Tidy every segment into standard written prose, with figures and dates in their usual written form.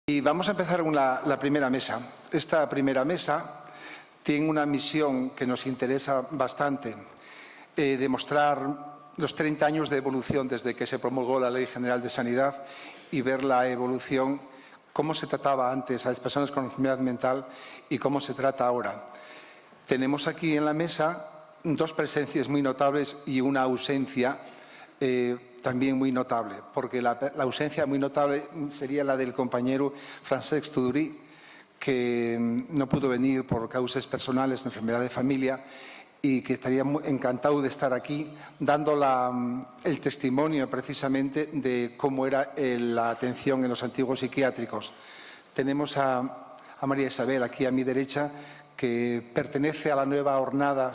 Y vamos a empezar con la primera mesa. Esta primera mesa tiene una misión que nos interesa bastante, demostrar los 30 años de evolución desde que se promulgó la Ley General de Sanidad y ver la evolución, cómo se trataba antes a las personas con enfermedad mental y cómo se trata ahora. Tenemos aquí en la mesa dos presencias muy notables y una ausencia también muy notable, porque la ausencia muy notable sería la del compañero Francesc Tudurí, que no pudo venir por causas personales, de enfermedad de familia, y que estaría encantado de estar aquí dando el testimonio precisamente de cómo era la atención en los antiguos psiquiátricos. Tenemos a María Isabel aquí a mi derecha, que pertenece a la nueva hornada,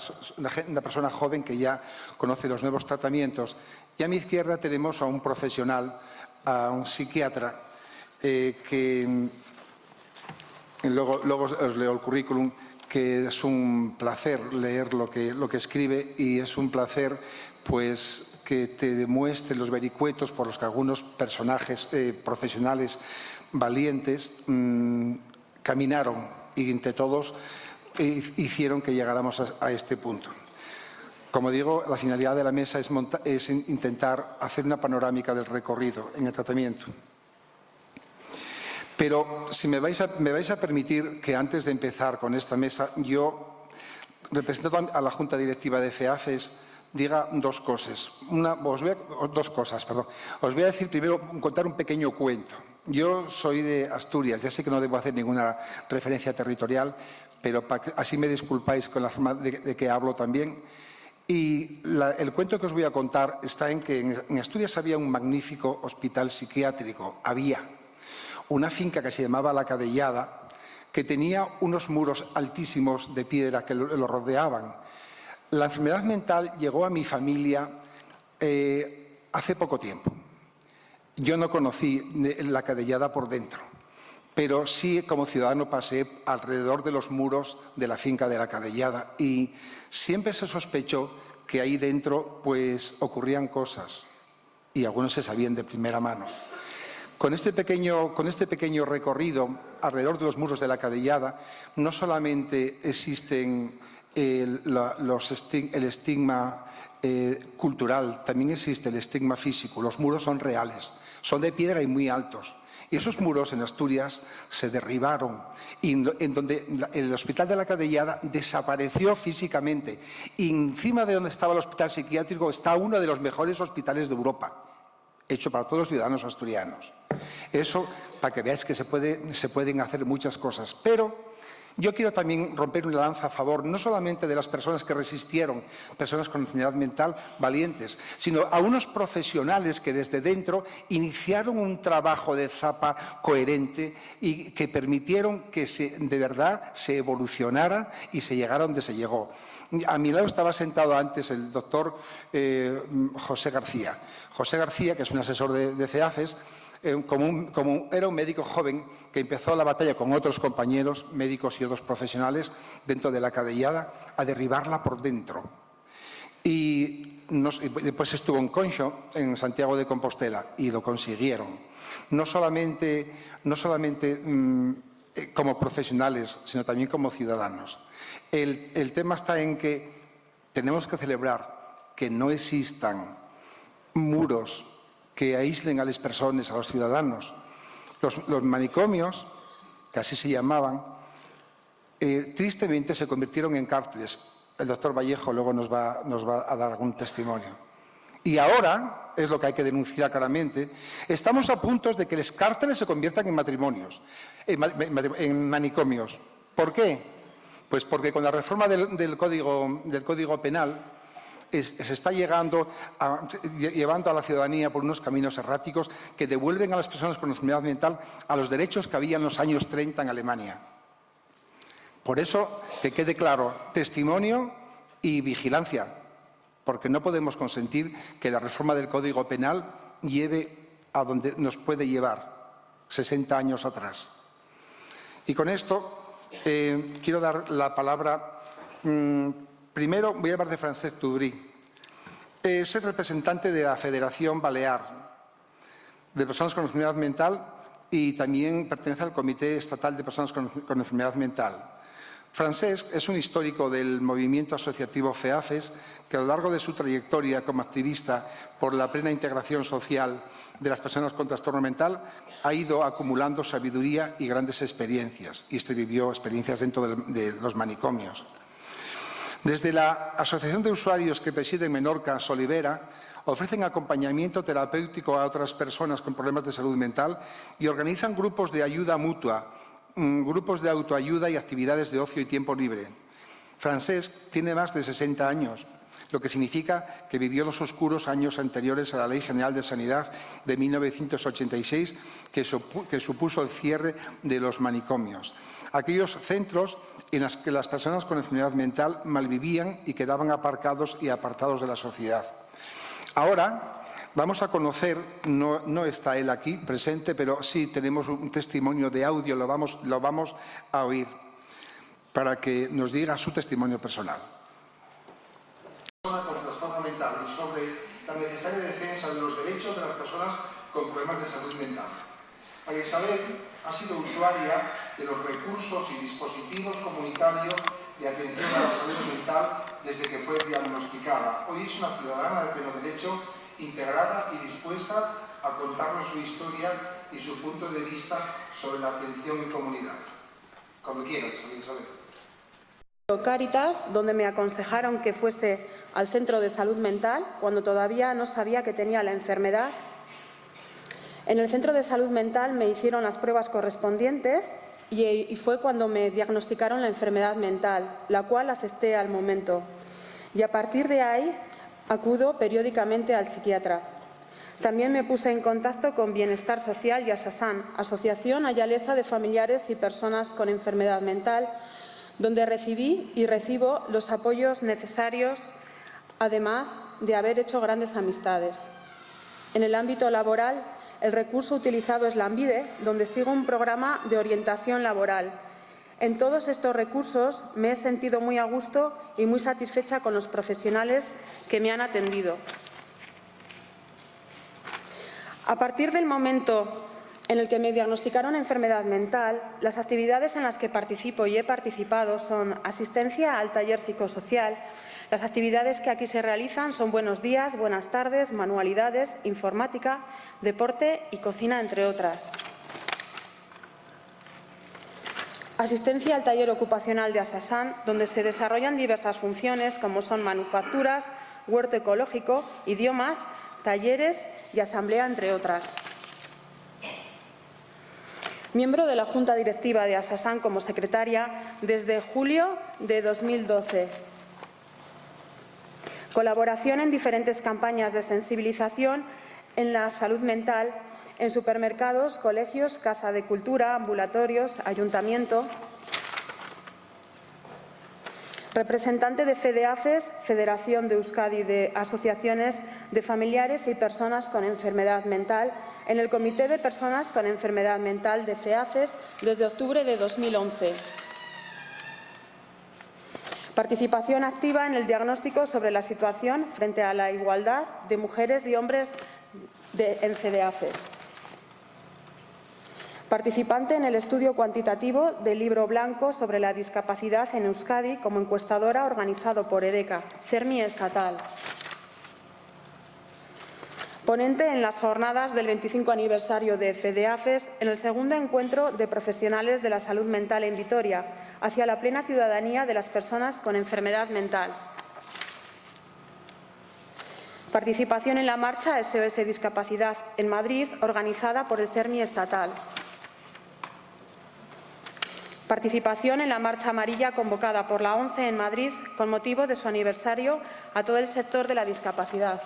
una persona joven que ya conoce los nuevos tratamientos. Y a mi izquierda tenemos a un profesional, a un psiquiatra, que luego os leo el currículum, que es un placer leer lo que escribe y es un placer pues, que te demuestre los vericuetos por los que algunos personajes profesionales valientes caminaron y entre todos hicieron que llegáramos a este punto. Como digo, la finalidad de la mesa es intentar hacer una panorámica del recorrido en el tratamiento. Pero si me vais a permitir que antes de empezar con esta mesa, yo, representando a la Junta Directiva de FEAFES, diga dos cosas. Os voy a decir primero, contar un pequeño cuento. Yo soy de Asturias, ya sé que no debo hacer ninguna referencia territorial, pero así me disculpáis con la forma de que hablo también. Y el cuento que os voy a contar está en que en Asturias había un magnífico hospital psiquiátrico. Había una finca que se llamaba La Cadellada, que tenía unos muros altísimos de piedra que lo rodeaban. La enfermedad mental llegó a mi familia hace poco tiempo. Yo no conocí La Cadellada por dentro, pero sí como ciudadano pasé alrededor de los muros de la finca de La Cadellada y siempre se sospechó que ahí dentro pues ocurrían cosas y algunos se sabían de primera mano. Con este pequeño recorrido alrededor de los muros de La Cadellada no solamente existen el estigma cultural, también existe el estigma físico. Los muros son reales, son de piedra y muy altos. Y esos muros en Asturias se derribaron, en donde el Hospital de La Cadellada desapareció físicamente. Y encima de donde estaba el hospital psiquiátrico está uno de los mejores hospitales de Europa, hecho para todos los ciudadanos asturianos. Eso para que veáis que se pueden hacer muchas cosas. Pero yo quiero también romper una lanza a favor no solamente de las personas que resistieron, personas con enfermedad mental valientes, sino a unos profesionales que desde dentro iniciaron un trabajo de zapa coherente y que permitieron que de verdad se evolucionara y se llegara donde se llegó. A mi lado estaba sentado antes el doctor José García. José García, que es un asesor de CEAFES, era un médico joven que empezó la batalla con otros compañeros médicos y otros profesionales dentro de La Cadellada a derribarla por dentro. Y después estuvo en Conxo, en Santiago de Compostela, y lo consiguieron. No solamente como profesionales, sino también como ciudadanos. El tema está en que tenemos que celebrar que no existan muros que aíslen a las personas, a los ciudadanos. Los manicomios, que así se llamaban, tristemente se convirtieron en cárceles. El doctor Vallejo luego nos va a dar algún testimonio. Y ahora, es lo que hay que denunciar claramente, estamos a punto de que las cárceles se conviertan en en manicomios. ¿Por qué? Pues porque con la reforma del Código Penal se está llevando a la ciudadanía por unos caminos erráticos que devuelven a las personas con enfermedad mental a los derechos que había en los años 30 en Alemania. Por eso, que quede claro, testimonio y vigilancia, porque no podemos consentir que la reforma del Código Penal lleve a donde nos puede llevar, 60 años atrás. Y con esto quiero dar la palabra. Primero voy a hablar de Francesc Tudurí. Es el representante de la Federación Balear de Personas con Enfermedad Mental y también pertenece al Comité Estatal de Personas con Enfermedad Mental. Francesc es un histórico del movimiento asociativo FEAFES que a lo largo de su trayectoria como activista por la plena integración social de las personas con trastorno mental ha ido acumulando sabiduría y grandes experiencias. Y vivió experiencias dentro de los manicomios. Desde la Asociación de Usuarios que preside en Menorca, Solivera, ofrecen acompañamiento terapéutico a otras personas con problemas de salud mental y organizan grupos de ayuda mutua, grupos de autoayuda y actividades de ocio y tiempo libre. Francesc tiene más de 60 años, lo que significa que vivió los oscuros años anteriores a la Ley General de Sanidad de 1986, que supuso el cierre de los manicomios. Aquellos centros en los que las personas con enfermedad mental malvivían y quedaban aparcados y apartados de la sociedad. Ahora vamos a conocer, no está él aquí presente, pero sí tenemos un testimonio de audio, lo vamos a oír para que nos diga su testimonio personal. Con trastorno mental y sobre la necesaria defensa de los derechos de las personas con problemas de salud mental. María Isabel ha sido usuaria de los recursos y dispositivos comunitarios de atención a la salud mental desde que fue diagnosticada. Hoy es una ciudadana de pleno derecho, integrada y dispuesta a contarnos su historia y su punto de vista sobre la atención en comunidad. Cuando quieras, María Isabel. Cáritas, donde me aconsejaron que fuese al centro de salud mental cuando todavía no sabía que tenía la enfermedad. En el centro de salud mental me hicieron las pruebas correspondientes y fue cuando me diagnosticaron la enfermedad mental, la cual acepté al momento. Y a partir de ahí acudo periódicamente al psiquiatra. También me puse en contacto con Bienestar Social y Asasan, Asociación Ayalesa de Familiares y Personas con Enfermedad Mental, donde recibí y recibo los apoyos necesarios, además de haber hecho grandes amistades. En el ámbito laboral, el recurso utilizado es Lanbide, donde sigo un programa de orientación laboral. En todos estos recursos me he sentido muy a gusto y muy satisfecha con los profesionales que me han atendido. A partir del momento en el que me diagnosticaron enfermedad mental, las actividades en las que participo y he participado son asistencia al taller psicosocial. Las actividades que aquí se realizan son buenos días, buenas tardes, manualidades, informática, deporte y cocina, entre otras. Asistencia al taller ocupacional de Asasan, donde se desarrollan diversas funciones como son manufacturas, huerto ecológico, idiomas, talleres y asamblea, entre otras. Miembro de la Junta Directiva de Asasan como secretaria desde julio de 2012. Colaboración en diferentes campañas de sensibilización en la salud mental en supermercados, colegios, casa de cultura, ambulatorios, ayuntamiento. Representante de FEDEAFES, Federación de Euskadi de Asociaciones de Familiares y Personas con Enfermedad Mental, en el Comité de Personas con Enfermedad Mental de FEAFES desde octubre de 2011. Participación activa en el diagnóstico sobre la situación frente a la igualdad de mujeres y hombres en FEDEAFES. Participante en el estudio cuantitativo del Libro Blanco sobre la discapacidad en Euskadi como encuestadora organizado por EDECA, CERMI estatal. Ponente en las jornadas del 25 aniversario de FEDEAFES en el segundo encuentro de profesionales de la salud mental en Vitoria, hacia la plena ciudadanía de las personas con enfermedad mental. Participación en la marcha SOS Discapacidad en Madrid, organizada por el CERMI estatal. Participación en la Marcha Amarilla convocada por la ONCE en Madrid con motivo de su aniversario a todo el sector de la discapacidad.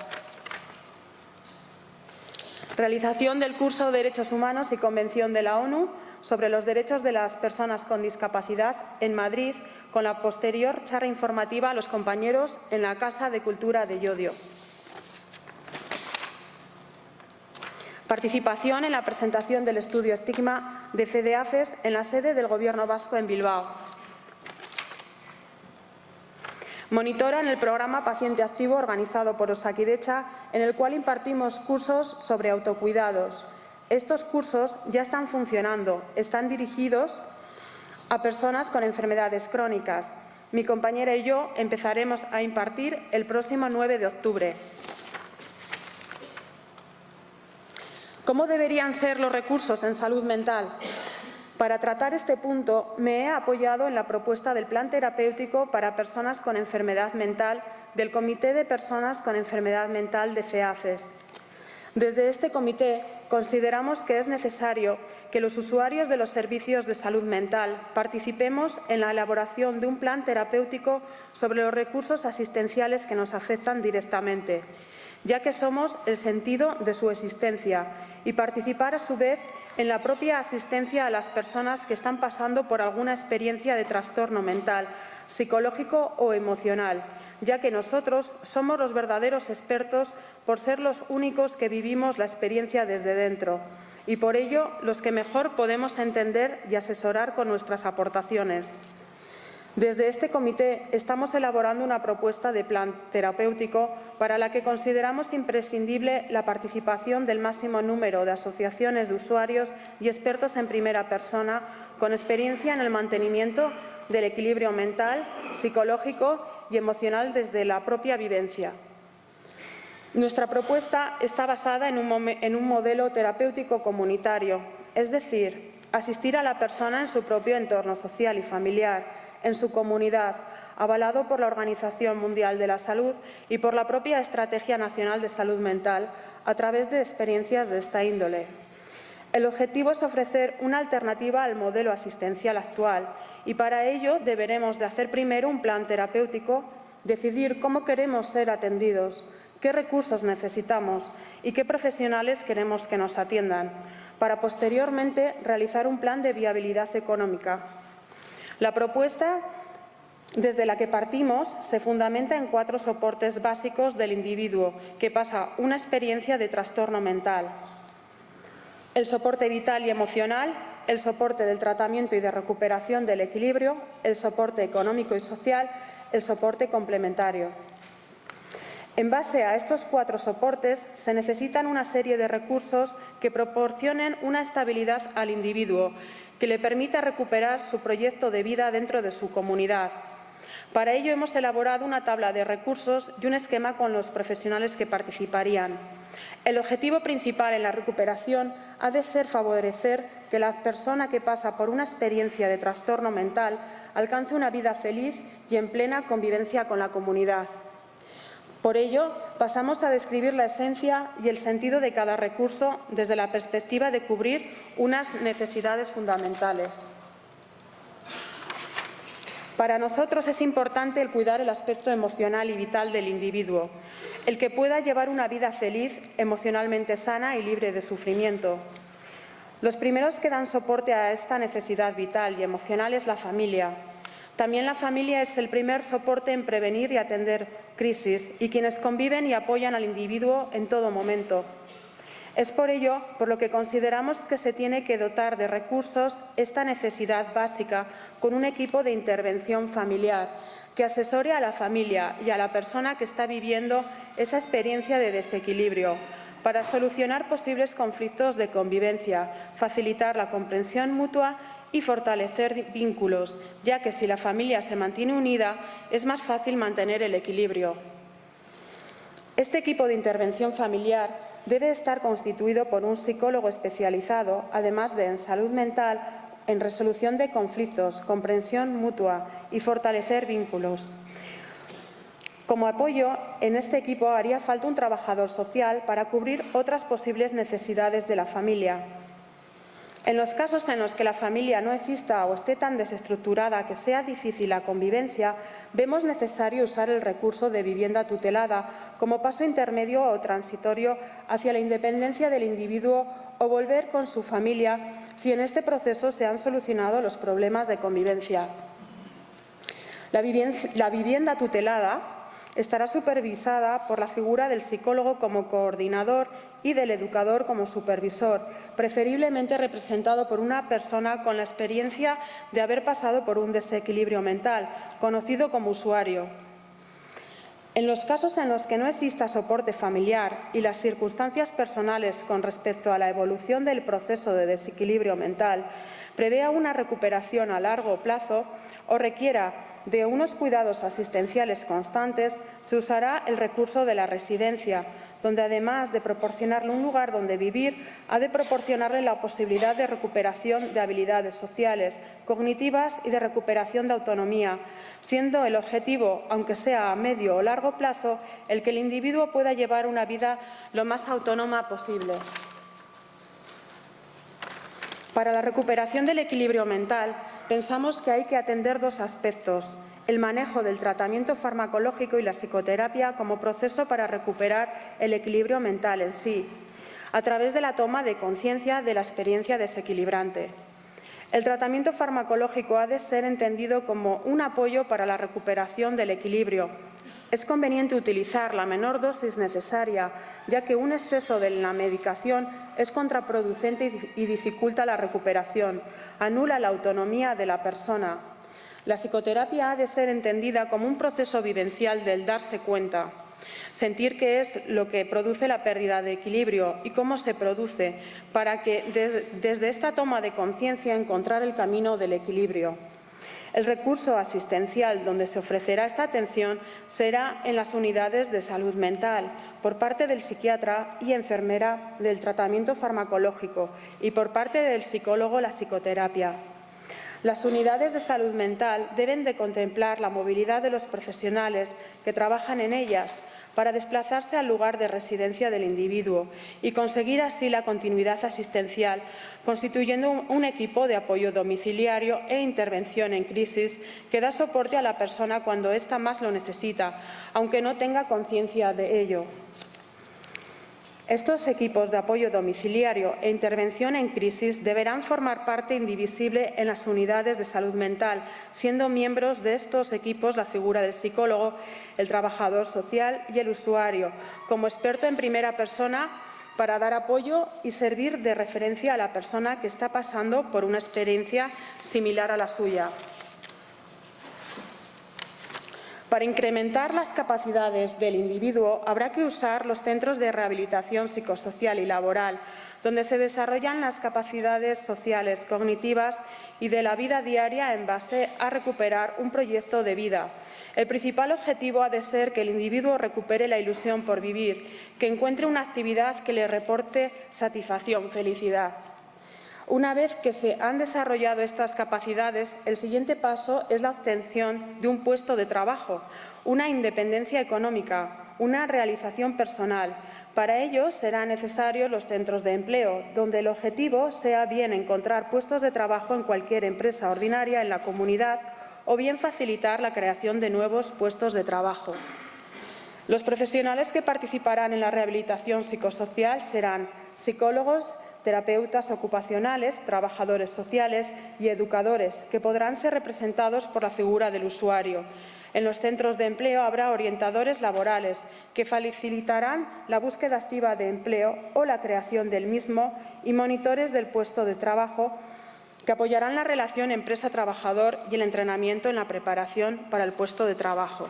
Realización del curso Derechos Humanos y Convención de la ONU sobre los derechos de las personas con discapacidad en Madrid, con la posterior charla informativa a los compañeros en la Casa de Cultura de Llodio. Participación en la presentación del estudio Estigma de FEDEAFES en la sede del Gobierno vasco en Bilbao. Monitora en el programa Paciente Activo organizado por Osakidetza, en el cual impartimos cursos sobre autocuidados, Estos cursos ya están funcionando, están dirigidos a personas con enfermedades crónicas. Mi compañera y yo empezaremos a impartir el próximo 9 de octubre. ¿Cómo deberían ser los recursos en salud mental? Para tratar este punto, me he apoyado en la propuesta del Plan Terapéutico para Personas con Enfermedad Mental del Comité de Personas con Enfermedad Mental de FEACES. Desde este comité consideramos que es necesario que los usuarios de los servicios de salud mental participemos en la elaboración de un plan terapéutico sobre los recursos asistenciales que nos afectan directamente, ya que somos el sentido de su existencia, y participar a su vez en la propia asistencia a las personas que están pasando por alguna experiencia de trastorno mental, psicológico o emocional, ya que nosotros somos los verdaderos expertos por ser los únicos que vivimos la experiencia desde dentro y por ello los que mejor podemos entender y asesorar con nuestras aportaciones. Desde este comité estamos elaborando una propuesta de plan terapéutico para la que consideramos imprescindible la participación del máximo número de asociaciones de usuarios y expertos en primera persona con experiencia en el mantenimiento del equilibrio mental, psicológico y emocional desde la propia vivencia. Nuestra propuesta está basada en un modelo terapéutico comunitario, es decir, asistir a la persona en su propio entorno social y familiar, en su comunidad, avalado por la Organización Mundial de la Salud y por la propia Estrategia Nacional de Salud Mental, a través de experiencias de esta índole. El objetivo es ofrecer una alternativa al modelo asistencial actual y para ello deberemos de hacer primero un plan terapéutico, decidir cómo queremos ser atendidos, qué recursos necesitamos y qué profesionales queremos que nos atiendan, para posteriormente realizar un plan de viabilidad económica. La propuesta desde la que partimos se fundamenta en 4 soportes básicos del individuo que pasa una experiencia de trastorno mental: el soporte vital y emocional, el soporte del tratamiento y de recuperación del equilibrio, el soporte económico y social, el soporte complementario. En base a estos 4 soportes se necesitan una serie de recursos que proporcionen una estabilidad al individuo, que le permita recuperar su proyecto de vida dentro de su comunidad. Para ello hemos elaborado una tabla de recursos y un esquema con los profesionales que participarían. El objetivo principal en la recuperación ha de ser favorecer que la persona que pasa por una experiencia de trastorno mental alcance una vida feliz y en plena convivencia con la comunidad. Por ello, pasamos a describir la esencia y el sentido de cada recurso desde la perspectiva de cubrir unas necesidades fundamentales. Para nosotros es importante el cuidar el aspecto emocional y vital del individuo, el que pueda llevar una vida feliz, emocionalmente sana y libre de sufrimiento. Los primeros que dan soporte a esta necesidad vital y emocional es la familia. También la familia es el primer soporte en prevenir y atender crisis y quienes conviven y apoyan al individuo en todo momento. Es por ello por lo que consideramos que se tiene que dotar de recursos esta necesidad básica con un equipo de intervención familiar que asesore a la familia y a la persona que está viviendo esa experiencia de desequilibrio para solucionar posibles conflictos de convivencia, facilitar la comprensión mutua y fortalecer vínculos, ya que si la familia se mantiene unida, es más fácil mantener el equilibrio. Este equipo de intervención familiar debe estar constituido por un psicólogo especializado, además de en salud mental, en resolución de conflictos, comprensión mutua y fortalecer vínculos. Como apoyo, en este equipo haría falta un trabajador social para cubrir otras posibles necesidades de la familia. En los casos en los que la familia no exista o esté tan desestructurada que sea difícil la convivencia, vemos necesario usar el recurso de vivienda tutelada como paso intermedio o transitorio hacia la independencia del individuo o volver con su familia si en este proceso se han solucionado los problemas de convivencia. La vivienda tutelada estará supervisada por la figura del psicólogo como coordinador y del educador como supervisor, preferiblemente representado por una persona con la experiencia de haber pasado por un desequilibrio mental, conocido como usuario. En los casos en los que no exista soporte familiar y las circunstancias personales con respecto a la evolución del proceso de desequilibrio mental prevea una recuperación a largo plazo o requiera de unos cuidados asistenciales constantes, se usará el recurso de la residencia, donde además de proporcionarle un lugar donde vivir, ha de proporcionarle la posibilidad de recuperación de habilidades sociales, cognitivas y de recuperación de autonomía, siendo el objetivo, aunque sea a medio o largo plazo, el que el individuo pueda llevar una vida lo más autónoma posible. Para la recuperación del equilibrio mental, pensamos que hay que atender dos aspectos: el manejo del tratamiento farmacológico y la psicoterapia como proceso para recuperar el equilibrio mental en sí, a través de la toma de conciencia de la experiencia desequilibrante. El tratamiento farmacológico ha de ser entendido como un apoyo para la recuperación del equilibrio. Es conveniente utilizar la menor dosis necesaria, ya que un exceso de la medicación es contraproducente y dificulta la recuperación, anula la autonomía de la persona. La psicoterapia ha de ser entendida como un proceso vivencial del darse cuenta, sentir qué es lo que produce la pérdida de equilibrio y cómo se produce, para que desde esta toma de conciencia encontrar el camino del equilibrio. El recurso asistencial donde se ofrecerá esta atención será en las unidades de salud mental, por parte del psiquiatra y enfermera del tratamiento farmacológico y por parte del psicólogo la psicoterapia. Las unidades de salud mental deben de contemplar la movilidad de los profesionales que trabajan en ellas para desplazarse al lugar de residencia del individuo y conseguir así la continuidad asistencial, constituyendo un equipo de apoyo domiciliario e intervención en crisis que da soporte a la persona cuando ésta más lo necesita, aunque no tenga conciencia de ello. Estos equipos de apoyo domiciliario e intervención en crisis deberán formar parte indivisible en las unidades de salud mental, siendo miembros de estos equipos la figura del psicólogo, el trabajador social y el usuario, como experto en primera persona para dar apoyo y servir de referencia a la persona que está pasando por una experiencia similar a la suya. Para incrementar las capacidades del individuo, habrá que usar los centros de rehabilitación psicosocial y laboral, donde se desarrollan las capacidades sociales, cognitivas y de la vida diaria en base a recuperar un proyecto de vida. El principal objetivo ha de ser que el individuo recupere la ilusión por vivir, que encuentre una actividad que le reporte satisfacción, felicidad. Una vez que se han desarrollado estas capacidades, el siguiente paso es la obtención de un puesto de trabajo, una independencia económica, una realización personal. Para ello serán necesarios los centros de empleo, donde el objetivo sea bien encontrar puestos de trabajo en cualquier empresa ordinaria en la comunidad o bien facilitar la creación de nuevos puestos de trabajo. Los profesionales que participarán en la rehabilitación psicosocial serán psicólogos, terapeutas ocupacionales, trabajadores sociales y educadores, que podrán ser representados por la figura del usuario. En los centros de empleo habrá orientadores laborales, que facilitarán la búsqueda activa de empleo o la creación del mismo, y monitores del puesto de trabajo, que apoyarán la relación empresa-trabajador y el entrenamiento en la preparación para el puesto de trabajo.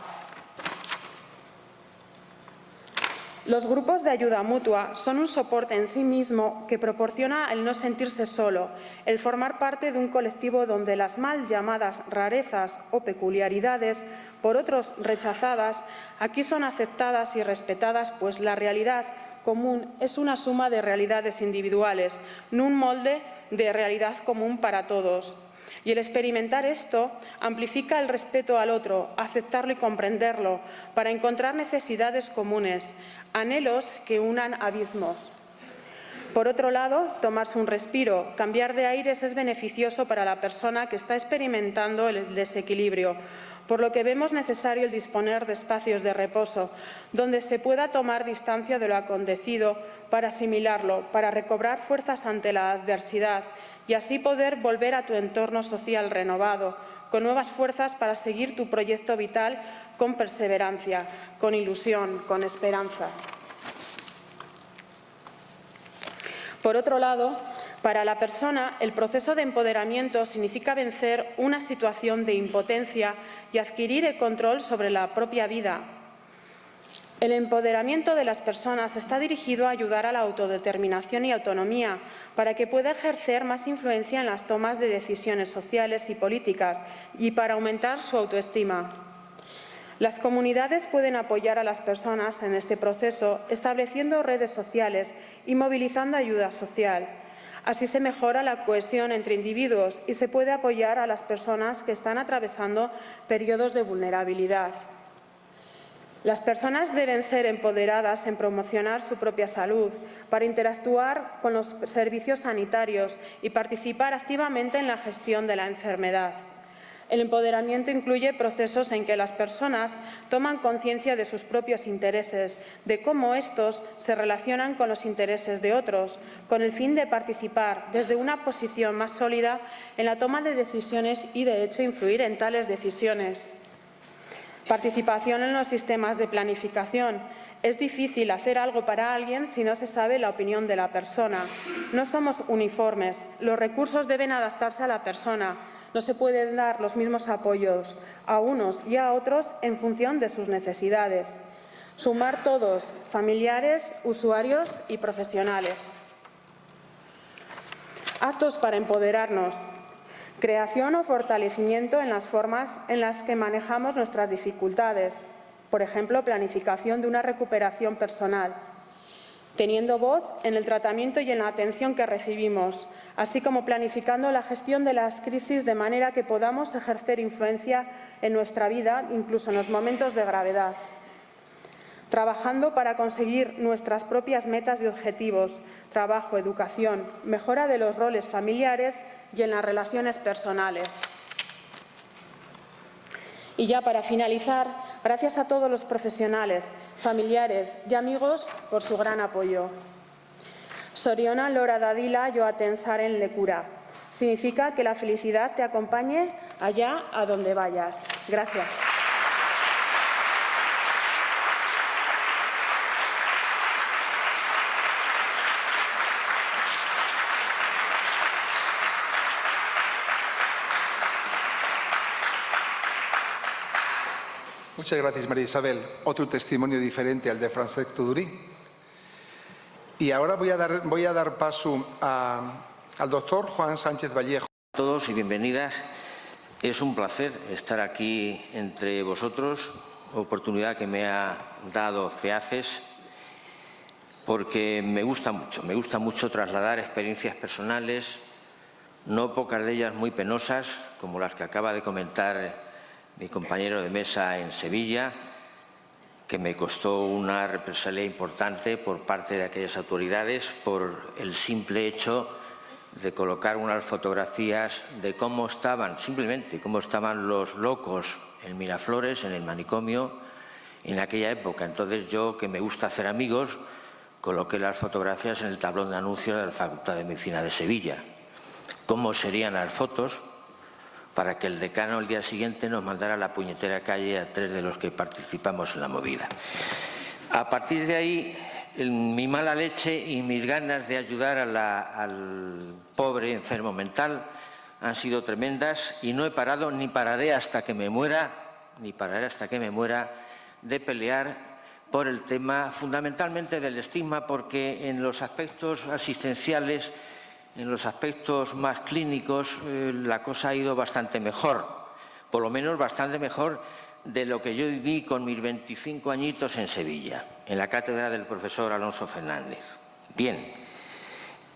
Los grupos de ayuda mutua son un soporte en sí mismo que proporciona el no sentirse solo, el formar parte de un colectivo donde las mal llamadas rarezas o peculiaridades, por otros rechazadas, aquí son aceptadas y respetadas, pues la realidad común es una suma de realidades individuales, no un molde de realidad común para todos. Y el experimentar esto amplifica el respeto al otro, aceptarlo y comprenderlo, para encontrar necesidades comunes, anhelos que unan abismos. Por otro lado, tomarse un respiro, cambiar de aires es beneficioso para la persona que está experimentando el desequilibrio, por lo que vemos necesario el disponer de espacios de reposo, donde se pueda tomar distancia de lo acontecido para asimilarlo, para recobrar fuerzas ante la adversidad y así poder volver a tu entorno social renovado, con nuevas fuerzas para seguir tu proyecto vital con perseverancia, con ilusión, con esperanza. Por otro lado, para la persona, el proceso de empoderamiento significa vencer una situación de impotencia y adquirir el control sobre la propia vida. El empoderamiento de las personas está dirigido a ayudar a la autodeterminación y autonomía para que pueda ejercer más influencia en las tomas de decisiones sociales y políticas y para aumentar su autoestima. Las comunidades pueden apoyar a las personas en este proceso estableciendo redes sociales y movilizando ayuda social. Así se mejora la cohesión entre individuos y se puede apoyar a las personas que están atravesando periodos de vulnerabilidad. Las personas deben ser empoderadas en promocionar su propia salud, para interactuar con los servicios sanitarios y participar activamente en la gestión de la enfermedad. El empoderamiento incluye procesos en que las personas toman conciencia de sus propios intereses, de cómo estos se relacionan con los intereses de otros, con el fin de participar desde una posición más sólida en la toma de decisiones y, de hecho, influir en tales decisiones. Participación en los sistemas de planificación. Es difícil hacer algo para alguien si no se sabe la opinión de la persona. No somos uniformes. Los recursos deben adaptarse a la persona. No se pueden dar los mismos apoyos a unos y a otros en función de sus necesidades. Sumar todos, familiares, usuarios y profesionales. Actos para empoderarnos. Creación o fortalecimiento en las formas en las que manejamos nuestras dificultades. Por ejemplo, planificación de una recuperación personal. Teniendo voz en el tratamiento y en la atención que recibimos, así como planificando la gestión de las crisis de manera que podamos ejercer influencia en nuestra vida, incluso en los momentos de gravedad. Trabajando para conseguir nuestras propias metas y objetivos, trabajo, educación, mejora de los roles familiares y en las relaciones personales. Y ya para finalizar, gracias a todos los profesionales, familiares y amigos por su gran apoyo. Soriona lora dadila joaten zaren lekura. Significa que la felicidad te acompañe allá a donde vayas. Gracias. Muchas gracias, María Isabel. Otro testimonio diferente al de Francesc Tudurí. Y ahora voy a dar paso al doctor Juan Sánchez Vallejo. A todos y bienvenidas. Es un placer estar aquí entre vosotros, oportunidad que me ha dado FEACES, porque me gusta mucho trasladar experiencias personales, no pocas de ellas muy penosas, como las que acaba de comentar mi compañero de mesa en Sevilla, que me costó una represalia importante por parte de aquellas autoridades por el simple hecho de colocar unas fotografías de cómo estaban, simplemente cómo estaban los locos en Miraflores, en el manicomio, en aquella época. Entonces yo, que me gusta hacer amigos, coloqué las fotografías en el tablón de anuncios de la Facultad de Medicina de Sevilla. ¿Cómo serían las fotos? Para que el decano el día siguiente nos mandara a la puñetera calle a 3 de los que participamos en la movida. A partir de ahí, mi mala leche y mis ganas de ayudar al pobre enfermo mental han sido tremendas y no he parado ni pararé hasta que me muera, de pelear por el tema fundamentalmente del estigma, porque en los aspectos asistenciales, en los aspectos más clínicos, la cosa ha ido bastante mejor, por lo menos bastante mejor de lo que yo viví con mis 25 añitos en Sevilla, en la cátedra del profesor Alonso Fernández. Bien,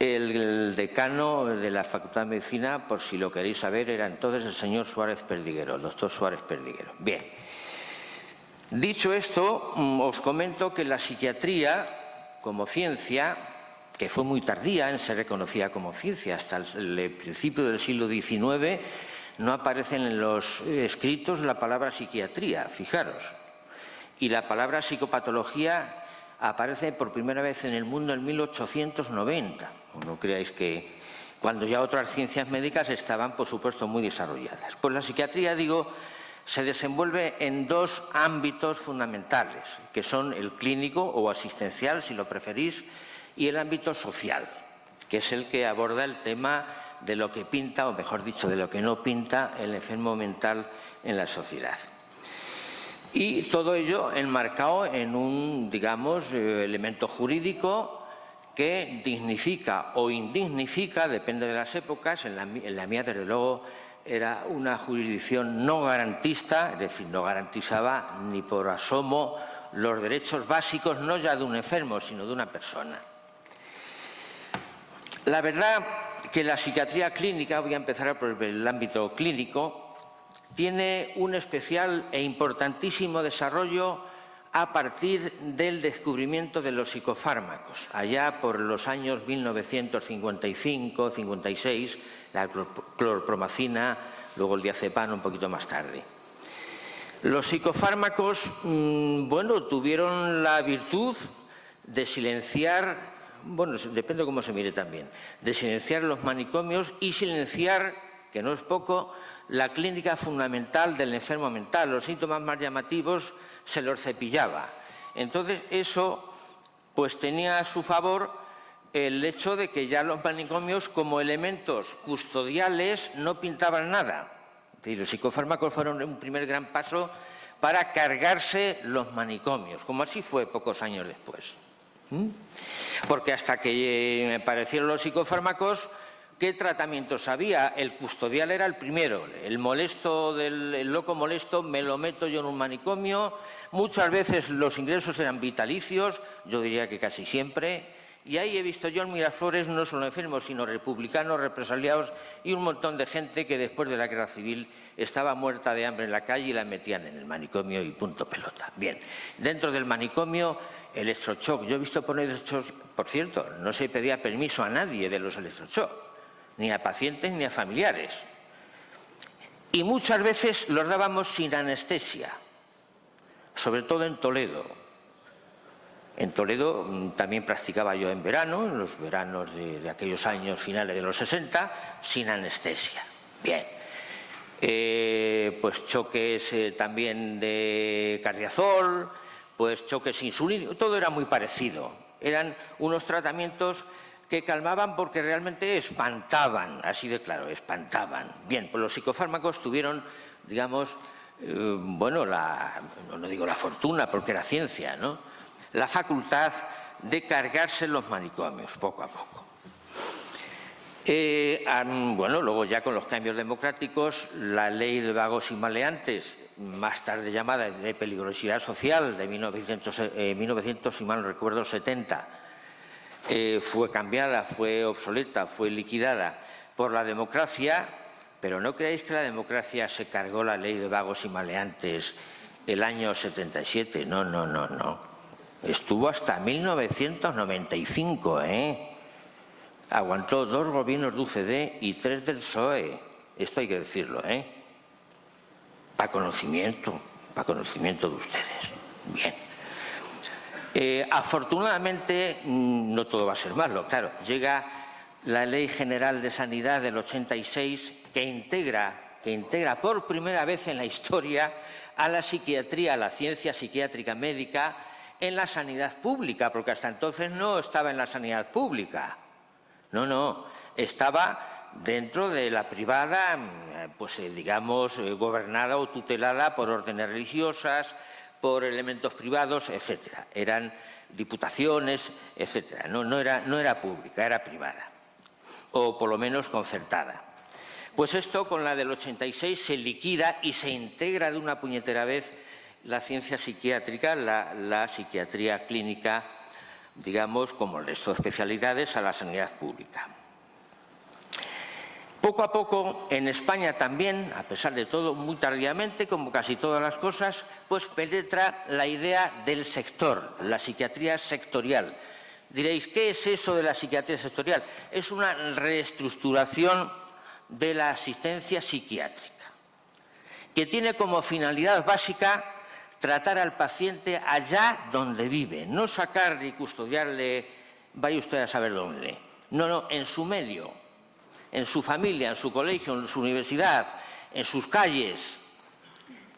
el decano de la Facultad de Medicina, por si lo queréis saber, era entonces el señor Suárez Perdiguero, el doctor Suárez Perdiguero. Bien, dicho esto, os comento que la psiquiatría, como ciencia, que fue muy tardía en ser reconocida como ciencia, hasta el principio del siglo XIX no aparecen en los escritos la palabra psiquiatría, fijaros, y la palabra psicopatología aparece por primera vez en el mundo en 1890, no creáis que cuando ya otras ciencias médicas estaban, por supuesto, muy desarrolladas. Pues la psiquiatría, digo, se desenvuelve en dos ámbitos fundamentales, que son el clínico o asistencial, si lo preferís, y el ámbito social, que es el que aborda el tema de lo que pinta, o mejor dicho, de lo que no pinta el enfermo mental en la sociedad. Y todo ello enmarcado en un, digamos, elemento jurídico que dignifica o indignifica, depende de las épocas. En la mía, desde luego, era una jurisdicción no garantista, es decir, no garantizaba ni por asomo los derechos básicos, no ya de un enfermo, sino de una persona. La verdad que la psiquiatría clínica, voy a empezar por el ámbito clínico, tiene un especial e importantísimo desarrollo a partir del descubrimiento de los psicofármacos. Allá por los años 1955-56, la clorpromacina, luego el diazepam un poquito más tarde. Los psicofármacos, bueno, tuvieron la virtud de silenciar, bueno, depende de cómo se mire también, de silenciar los manicomios y silenciar, que no es poco, la clínica fundamental del enfermo mental. Los síntomas más llamativos se los cepillaba. Entonces, eso pues tenía a su favor el hecho de que ya los manicomios, como elementos custodiales, no pintaban nada. Y los psicofármacos fueron un primer gran paso para cargarse los manicomios, como así fue pocos años después. Porque hasta que aparecieron los psicofármacos, ¿qué tratamientos había? El custodial era el primero. El loco molesto me lo meto yo en un manicomio. Muchas veces los ingresos eran vitalicios, yo diría que casi siempre. Y ahí he visto yo en Miraflores no solo enfermos, sino republicanos, represaliados y un montón de gente que después de la guerra civil estaba muerta de hambre en la calle y la metían en el manicomio y punto pelota. Bien, dentro del manicomio, electroshock. Yo he visto poner electroshock, por cierto, no se pedía permiso a nadie de los electroshock, ni a pacientes ni a familiares. Y muchas veces los dábamos sin anestesia, sobre todo en Toledo. En Toledo también practicaba yo en verano, en los veranos de aquellos años finales de los 60, sin anestesia. Bien, pues choques también de cardiazol, pues choques insulínicos, todo era muy parecido. Eran unos tratamientos que calmaban porque realmente espantaban, así de claro, espantaban. Bien, pues los psicofármacos tuvieron, digamos, bueno, no digo la fortuna porque era ciencia, ¿no?, la facultad de cargarse los manicomios poco a poco. Bueno, luego ya con los cambios democráticos, la ley de vagos y maleantes, más tarde llamada de peligrosidad social, de 1900, si mal no recuerdo, 70, fue cambiada, fue obsoleta, fue liquidada por la democracia, pero no creáis que la democracia se cargó la ley de vagos y maleantes el año 77, no, no, no, no. Estuvo hasta 1995, Aguantó 2 gobiernos de UCD y 3 del PSOE. Esto hay que decirlo, para conocimiento de ustedes. Bien. Afortunadamente, no todo va a ser malo, claro. Llega la Ley General de Sanidad del 86 que integra por primera vez en la historia a la psiquiatría, a la ciencia psiquiátrica médica en la sanidad pública, porque hasta entonces no estaba en la sanidad pública. No, estaba dentro de la privada, pues digamos, gobernada o tutelada por órdenes religiosas, por elementos privados, etcétera. Eran diputaciones, etcétera. No era pública, era privada, o por lo menos concertada. Pues esto, con la del 86, se liquida y se integra de una puñetera vez la ciencia psiquiátrica, la psiquiatría clínica, digamos, como el resto de especialidades, a la sanidad pública. Poco a poco, en España también, a pesar de todo, muy tardíamente, como casi todas las cosas, pues penetra la idea del sector, la psiquiatría sectorial. Diréis, ¿qué es eso de la psiquiatría sectorial? Es una reestructuración de la asistencia psiquiátrica, que tiene como finalidad básica tratar al paciente allá donde vive, no sacarle y custodiarle, vaya usted a saber dónde. No, en su medio, en su familia, en su colegio, en su universidad, en sus calles.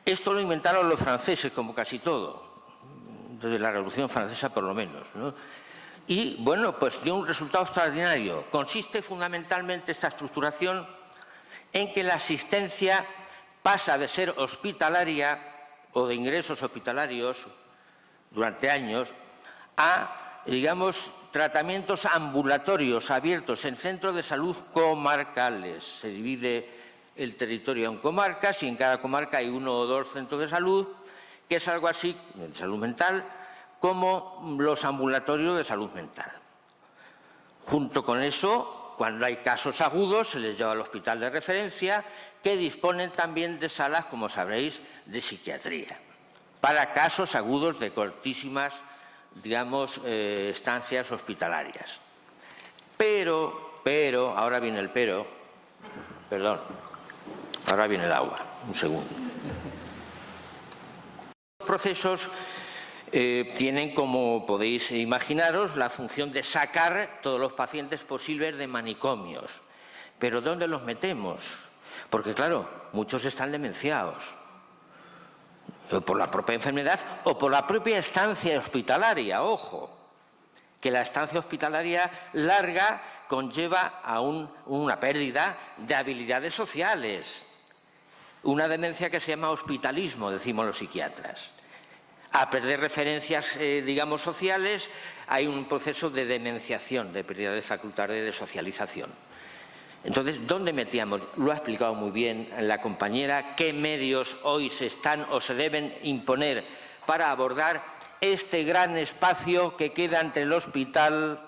Esto lo inventaron los franceses, como casi todo, desde la Revolución Francesa por lo menos, ¿no? Y, bueno, pues dio un resultado extraordinario. Consiste fundamentalmente esta estructuración en que la asistencia pasa de ser hospitalaria, o de ingresos hospitalarios durante años a, digamos, tratamientos ambulatorios abiertos en centros de salud comarcales. Se divide el territorio en comarcas y en cada comarca hay 1 o 2 centros de salud, que es algo así, de salud mental, como los ambulatorios de salud mental. Junto con eso, cuando hay casos agudos, se les lleva al hospital de referencia, que disponen también de salas, como sabréis, de psiquiatría, para casos agudos de cortísimas, digamos, estancias hospitalarias. Pero, ahora viene el pero, perdón, ahora viene el agua, un segundo. Los procesos tienen, como podéis imaginaros, la función de sacar todos los pacientes posibles de manicomios. ¿Pero dónde los metemos? Porque, claro, muchos están demenciados, por la propia enfermedad o por la propia estancia hospitalaria. Ojo, que la estancia hospitalaria larga conlleva a una pérdida de habilidades sociales, una demencia que se llama hospitalismo, decimos los psiquiatras. A perder referencias, digamos, sociales, hay un proceso de demenciación, de pérdida de facultades de socialización. Entonces, ¿dónde metíamos? Lo ha explicado muy bien la compañera, qué medios hoy se están o se deben imponer para abordar este gran espacio que queda entre el hospital,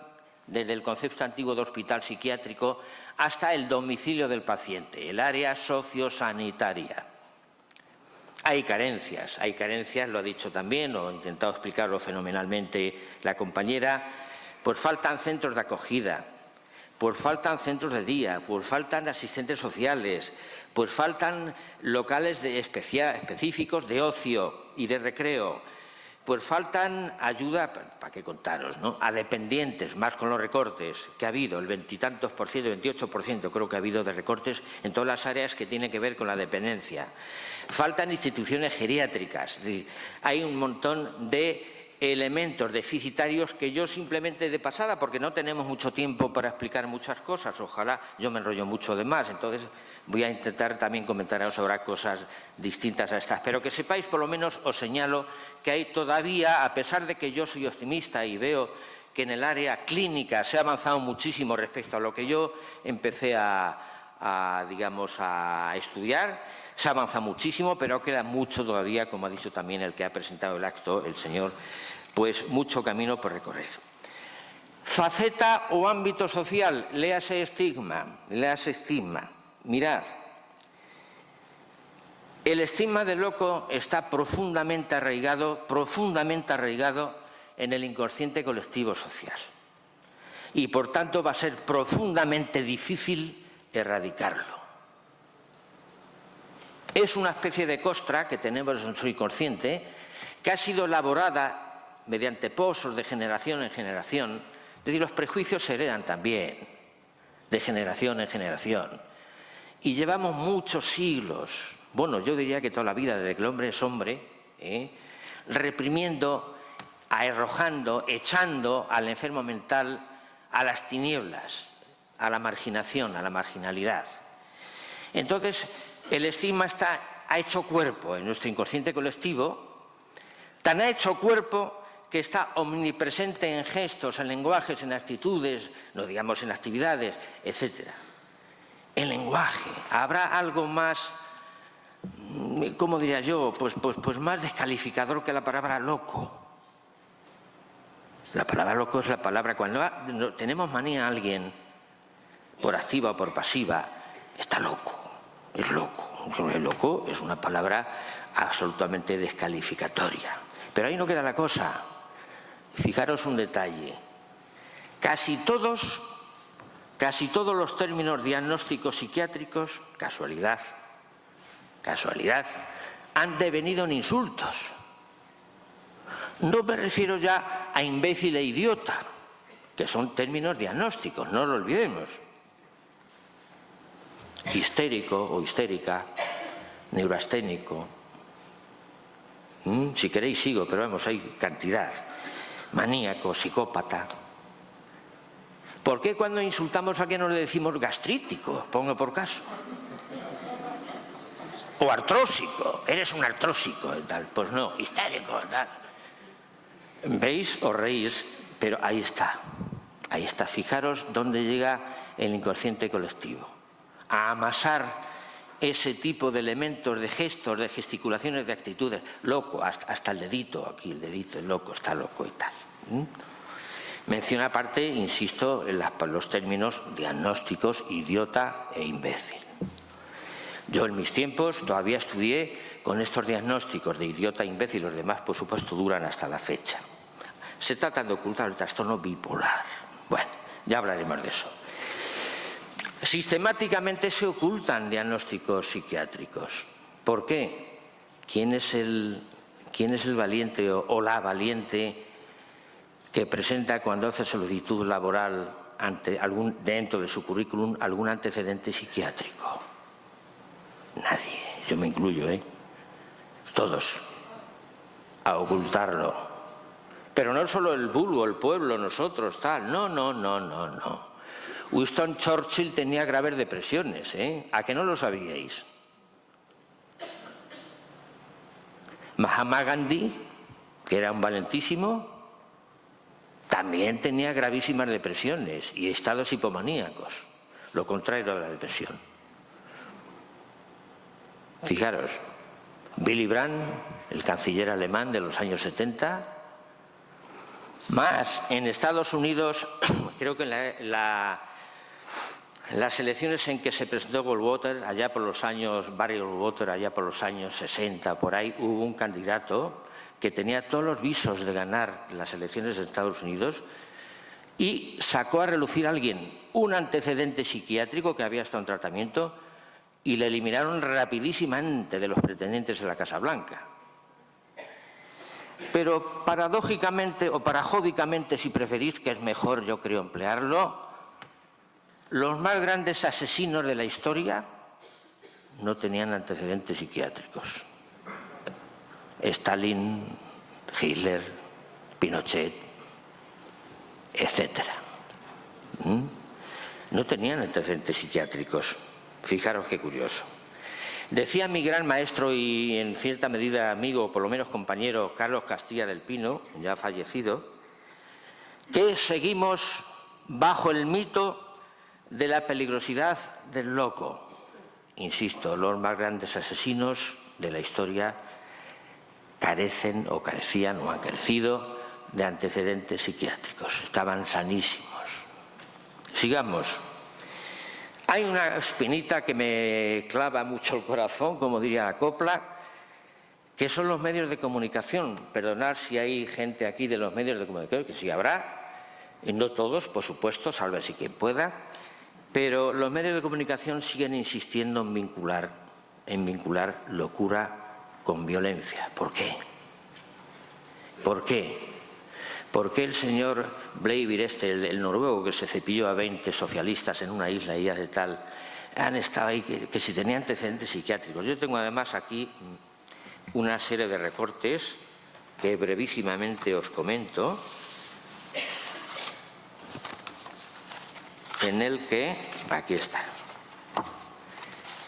desde el concepto antiguo de hospital psiquiátrico, hasta el domicilio del paciente, el área sociosanitaria. Hay carencias, lo ha dicho también, o ha intentado explicarlo fenomenalmente la compañera, pues faltan centros de acogida, pues faltan centros de día, pues faltan asistentes sociales, pues faltan locales específicos de ocio y de recreo, pues faltan ayuda, para qué contaros, ¿no?, a dependientes, más con los recortes que ha habido, el 20 y tantos por ciento, 28% creo que ha habido de recortes en todas las áreas que tienen que ver con la dependencia. Faltan instituciones geriátricas, es decir, hay un montón de elementos deficitarios que yo simplemente de pasada, porque no tenemos mucho tiempo para explicar muchas cosas, ojalá, yo me enrollo mucho de más, entonces voy a intentar también comentaros ahora cosas distintas a estas, pero que sepáis, por lo menos os señalo que hay todavía, a pesar de que yo soy optimista y veo que en el área clínica se ha avanzado muchísimo respecto a lo que yo empecé digamos, a estudiar, se avanza muchísimo, pero queda mucho todavía, como ha dicho también el que ha presentado el acto, el señor, pues mucho camino por recorrer. Faceta o ámbito social, léase estigma, Mirad, el estigma de loco está profundamente arraigado en el inconsciente colectivo social y, por tanto, va a ser profundamente difícil erradicarlo. Es una especie de costra que tenemos en nuestro inconsciente que ha sido elaborada mediante pozos de generación en generación. Es decir, los prejuicios se heredan también de generación en generación. Y llevamos muchos siglos, bueno, yo diría que toda la vida, desde que el hombre es hombre, reprimiendo, arrojando, echando al enfermo mental a las tinieblas, a la marginación, a la marginalidad. Entonces, el estigma ha hecho cuerpo en nuestro inconsciente colectivo, tan ha hecho cuerpo que está omnipresente en gestos, en lenguajes, en actitudes, no digamos en actividades, etcétera. El lenguaje, ¿habrá algo más, cómo diría yo, pues más descalificador que la palabra loco? La palabra loco es la palabra, cuando tenemos manía a alguien, por activa o por pasiva, está loco, es loco. El loco es una palabra absolutamente descalificatoria. Pero ahí no queda la cosa. Fijaros un detalle. Casi todos los términos diagnósticos psiquiátricos, casualidad, han devenido en insultos. No me refiero ya a imbécil e idiota, que son términos diagnósticos, no lo olvidemos. Histérico o histérica, neurasténico, si queréis sigo, pero vamos, hay cantidad. Maníaco, psicópata. ¿Por qué cuando insultamos a alguien no le decimos gastrítico? Pongo por caso. O artrósico, eres un artrósico, tal. Pues no, histérico, tal. ¿Veis? Os reís, pero ahí está. Ahí está. Fijaros dónde llega el inconsciente colectivo. A amasar ese tipo de elementos, de gestos, de gesticulaciones, de actitudes. Loco, hasta el dedito, aquí el dedito, el loco, está loco y tal. Menciona aparte, insisto, en los términos diagnósticos, idiota e imbécil. Yo en mis tiempos todavía estudié con estos diagnósticos de idiota e imbécil, los demás por supuesto duran hasta la fecha. Se trata de ocultar el trastorno bipolar. Bueno, ya hablaremos de eso. Sistemáticamente se ocultan diagnósticos psiquiátricos. ¿Por qué? ¿Quién es el valiente o la valiente que presenta cuando hace solicitud laboral dentro de su currículum algún antecedente psiquiátrico? Nadie, yo me incluyo, todos, a ocultarlo. Pero no solo el vulgo, el pueblo, nosotros, tal, no. Winston Churchill tenía graves depresiones, ¿a que no lo sabíais? Mahatma Gandhi, que era un valentísimo, también tenía gravísimas depresiones y estados hipomaníacos, lo contrario de la depresión. Fijaros, Willy Brandt, el canciller alemán de los años 70, más en Estados Unidos, creo que las elecciones en que se presentó Goldwater, Barry Goldwater, allá por los años 60, por ahí hubo un candidato que tenía todos los visos de ganar las elecciones de Estados Unidos y sacó a relucir a alguien un antecedente psiquiátrico que había estado en tratamiento y le eliminaron rapidísimamente de los pretendientes de la Casa Blanca. Pero paradójicamente o parajódicamente, si preferís, que es mejor yo creo emplearlo, los más grandes asesinos de la historia no tenían antecedentes psiquiátricos. Stalin, Hitler, Pinochet, etc. No tenían antecedentes psiquiátricos. Fijaros qué curioso. Decía mi gran maestro y en cierta medida amigo, por lo menos compañero, Carlos Castilla del Pino, ya fallecido, que seguimos bajo el mito de la peligrosidad del loco. Insisto, los más grandes asesinos de la historia carecen o carecían o han carecido de antecedentes psiquiátricos. Estaban sanísimos. Sigamos. Hay una espinita que me clava mucho el corazón, como diría Copla, que son los medios de comunicación. Perdonad si hay gente aquí de los medios de comunicación, que sí habrá, y no todos, por supuesto, sálvese quien pueda, pero los medios de comunicación siguen insistiendo en vincular locura con violencia. ¿Por qué? ¿Por qué? ¿Por qué el señor Breivik, el noruego que se cepilló a 20 socialistas en una isla y ya de tal, han estado ahí que si tenían antecedentes psiquiátricos? Yo tengo además aquí una serie de recortes que brevísimamente os comento, en el que, aquí está,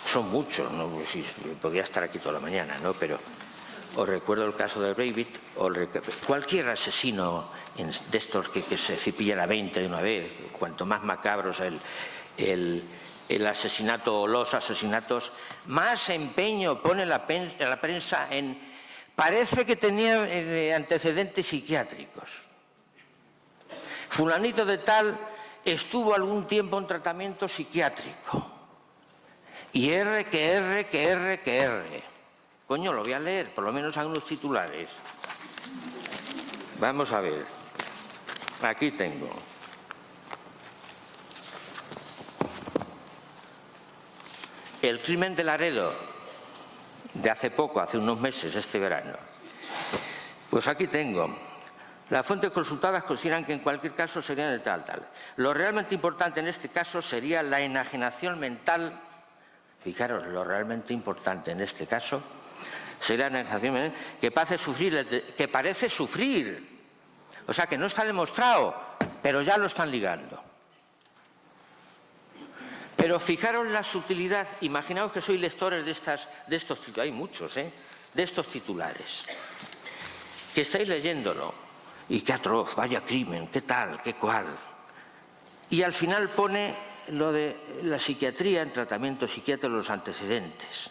son muchos, ¿no? Pues sí, podría estar aquí toda la mañana, ¿no? Pero os recuerdo el caso de Breivik, cualquier asesino de estos que se cepillan a 20 de una vez, cuanto más macabros el asesinato o los asesinatos, más empeño pone la prensa en parece que tenía antecedentes psiquiátricos. Fulanito de tal estuvo algún tiempo en tratamiento psiquiátrico. Y R. Coño, lo voy a leer, por lo menos algunos titulares. Vamos a ver. Aquí tengo. El crimen de Laredo, de hace poco, hace unos meses, este verano. Pues aquí tengo. Las fuentes consultadas consideran que en cualquier caso serían de tal. Lo realmente importante en este caso sería la enajenación mental. Fijaros, lo realmente importante en este caso sería la enajenación mental que parece sufrir. O sea, que no está demostrado, pero ya lo están ligando. Pero fijaros la sutilidad, imaginaos que sois lectores de estos titulares, hay muchos, de estos titulares, que estáis leyéndolo, y qué atroz, vaya crimen, qué tal, qué cual. Y al final pone lo de la psiquiatría, el tratamiento psiquiátrico, los antecedentes.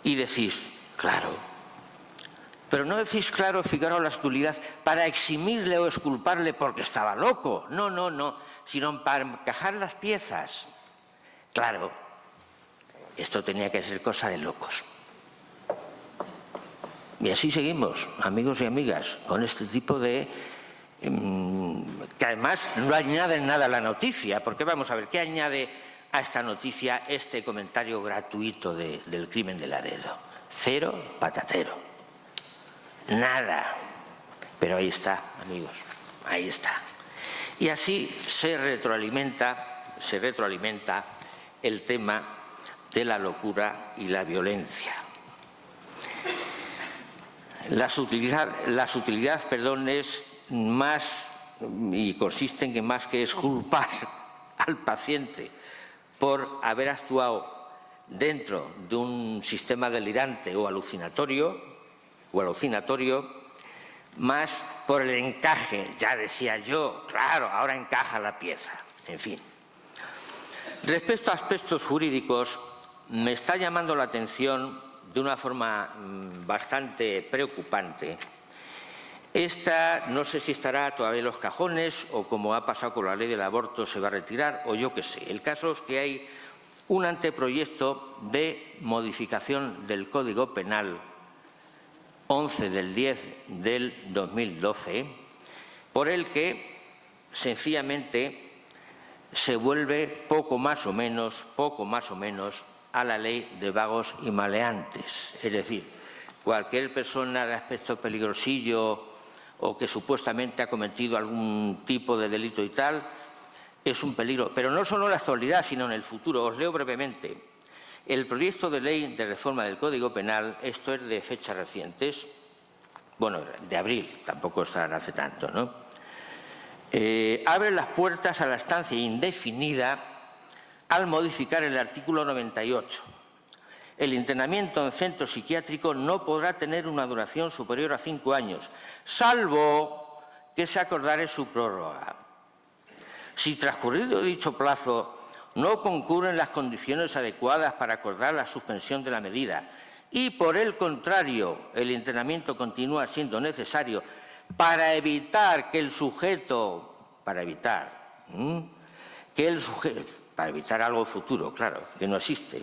Y decís, claro, pero no decís claro, fijaros la sutilidad, para eximirle o exculparle porque estaba loco. No, no, no, sino para encajar las piezas. Claro, esto tenía que ser cosa de locos. Y así seguimos, amigos y amigas, con este tipo de... que además no añade nada a la noticia, porque vamos a ver, ¿qué añade a esta noticia este comentario gratuito del crimen de Laredo? Cero patatero. Nada. Pero ahí está, amigos, ahí está. Y así se retroalimenta el tema de la locura y la violencia. La sutilidad, es más, y consiste en que más que exculpar al paciente por haber actuado dentro de un sistema delirante o alucinatorio, más por el encaje, ya decía yo, claro, ahora encaja la pieza, en fin. Respecto a aspectos jurídicos, me está llamando la atención de una forma bastante preocupante. Esta no sé si estará todavía en los cajones o como ha pasado con la ley del aborto se va a retirar o yo qué sé. El caso es que hay un anteproyecto de modificación del Código Penal 11 del 10 del 2012 por el que sencillamente se vuelve poco más o menos a la ley de vagos y maleantes. Es decir, cualquier persona de aspecto peligrosillo o que supuestamente ha cometido algún tipo de delito y tal, es un peligro. Pero no solo en la actualidad, sino en el futuro. Os leo brevemente. El proyecto de ley de reforma del Código Penal, esto es de fechas recientes, bueno, de abril, tampoco estarán hace tanto, ¿no? Abre las puertas a la estancia indefinida al modificar el artículo 98. El internamiento en centro psiquiátrico no podrá tener una duración superior a 5 años, salvo que se acordare su prórroga. Si transcurrido dicho plazo no concurren las condiciones adecuadas para acordar la suspensión de la medida y, por el contrario, el internamiento continúa siendo necesario para evitar que el sujeto, para evitar algo futuro, claro, que no existe,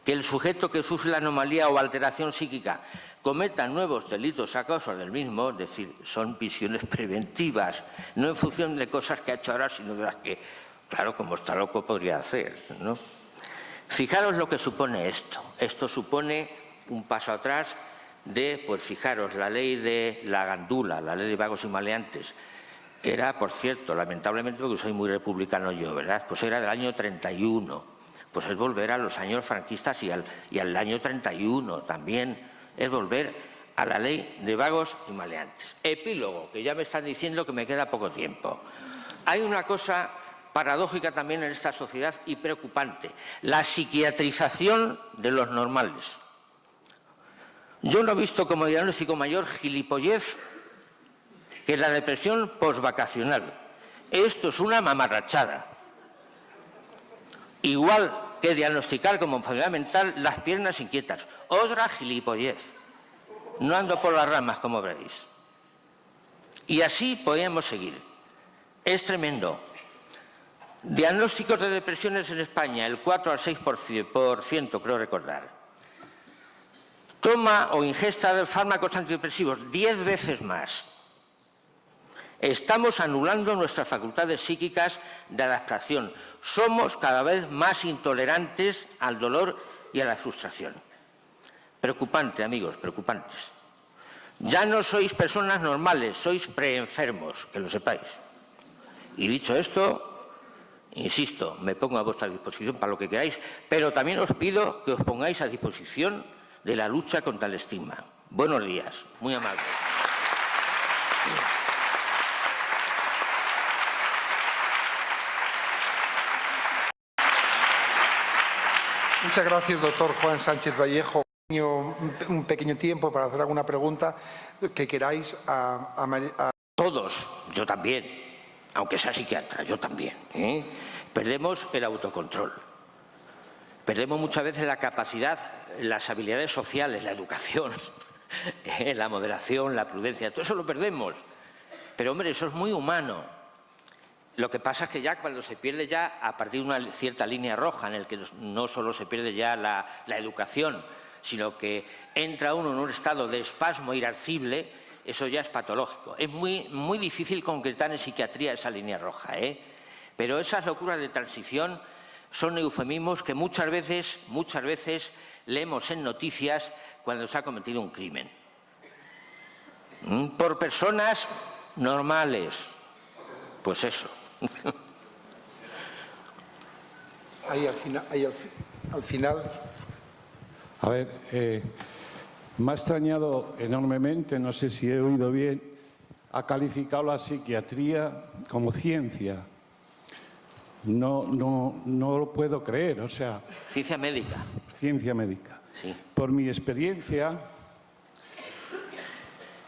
que el sujeto que sufre la anomalía o alteración psíquica cometa nuevos delitos a causa del mismo, es decir, son visiones preventivas, no en función de cosas que ha hecho ahora, sino de las que, claro, como está loco podría hacer, ¿no? Fijaros lo que supone esto. Esto supone un paso atrás de, pues fijaros, la ley de la gandula, la ley de vagos y maleantes, era, por cierto, lamentablemente, porque soy muy republicano yo, ¿verdad? Pues era del año 31. Pues es volver a los años franquistas y al año 31 también es volver a la ley de vagos y maleantes. Epílogo, que ya me están diciendo que me queda poco tiempo. Hay una cosa paradójica también en esta sociedad y preocupante, la psiquiatrización de los normales. Yo no he visto como diagnóstico mayor gilipollez que la depresión posvacacional. Esto es una mamarrachada. Igual que diagnosticar como enfermedad mental las piernas inquietas. Otra gilipollez. No ando por las ramas, como veréis. Y así podríamos seguir. Es tremendo. Diagnósticos de depresiones en España, el 4 al 6%, creo recordar. Toma o ingesta de fármacos antidepresivos, 10 veces más. Estamos anulando nuestras facultades psíquicas de adaptación. Somos cada vez más intolerantes al dolor y a la frustración. Preocupante, amigos, preocupantes. Ya no sois personas normales, sois preenfermos, que lo sepáis. Y dicho esto, insisto, me pongo a vuestra disposición para lo que queráis, pero también os pido que os pongáis a disposición de la lucha contra el estigma. Buenos días, muy amables. Muchas gracias, doctor Juan Sánchez Vallejo. Un pequeño tiempo para hacer alguna pregunta que queráis a... Todos, yo también, aunque sea psiquiatra, yo también. Perdemos el autocontrol. Perdemos muchas veces la capacidad, las habilidades sociales, la educación, la moderación, la prudencia, todo eso lo perdemos. Pero, hombre, eso es muy humano. Lo que pasa es que ya cuando se pierde ya a partir de una cierta línea roja en el que no solo se pierde ya la educación, sino que entra uno en un estado de espasmo irascible, eso ya es patológico. Es muy difícil concretar en psiquiatría esa línea roja, Pero esas locuras de transición son eufemismos que muchas veces leemos en noticias cuando se ha cometido un crimen. Por personas normales. Pues eso. Ahí al final. A ver, me ha extrañado enormemente, no sé si he oído bien, ha calificado la psiquiatría como ciencia. No lo puedo creer, o sea... Ciencia médica. Ciencia médica. Sí. Por mi experiencia,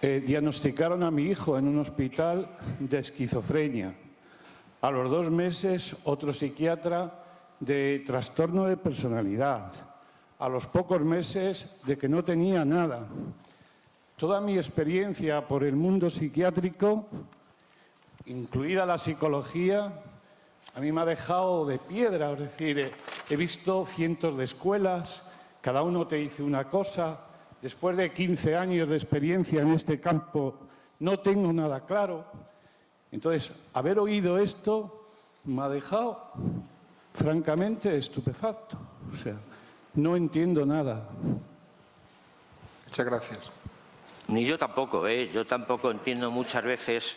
diagnosticaron a mi hijo en un hospital de esquizofrenia. A los 2 meses, otro psiquiatra de trastorno de personalidad. A los pocos meses, de que no tenía nada. Toda mi experiencia por el mundo psiquiátrico, incluida la psicología, a mí me ha dejado de piedra. Es decir, he visto cientos de escuelas, cada uno te dice una cosa. Después de 15 años de experiencia en este campo, no tengo nada claro. Entonces, haber oído esto me ha dejado, francamente, estupefacto. O sea, no entiendo nada. Muchas gracias. Ni yo tampoco, Yo tampoco entiendo muchas veces,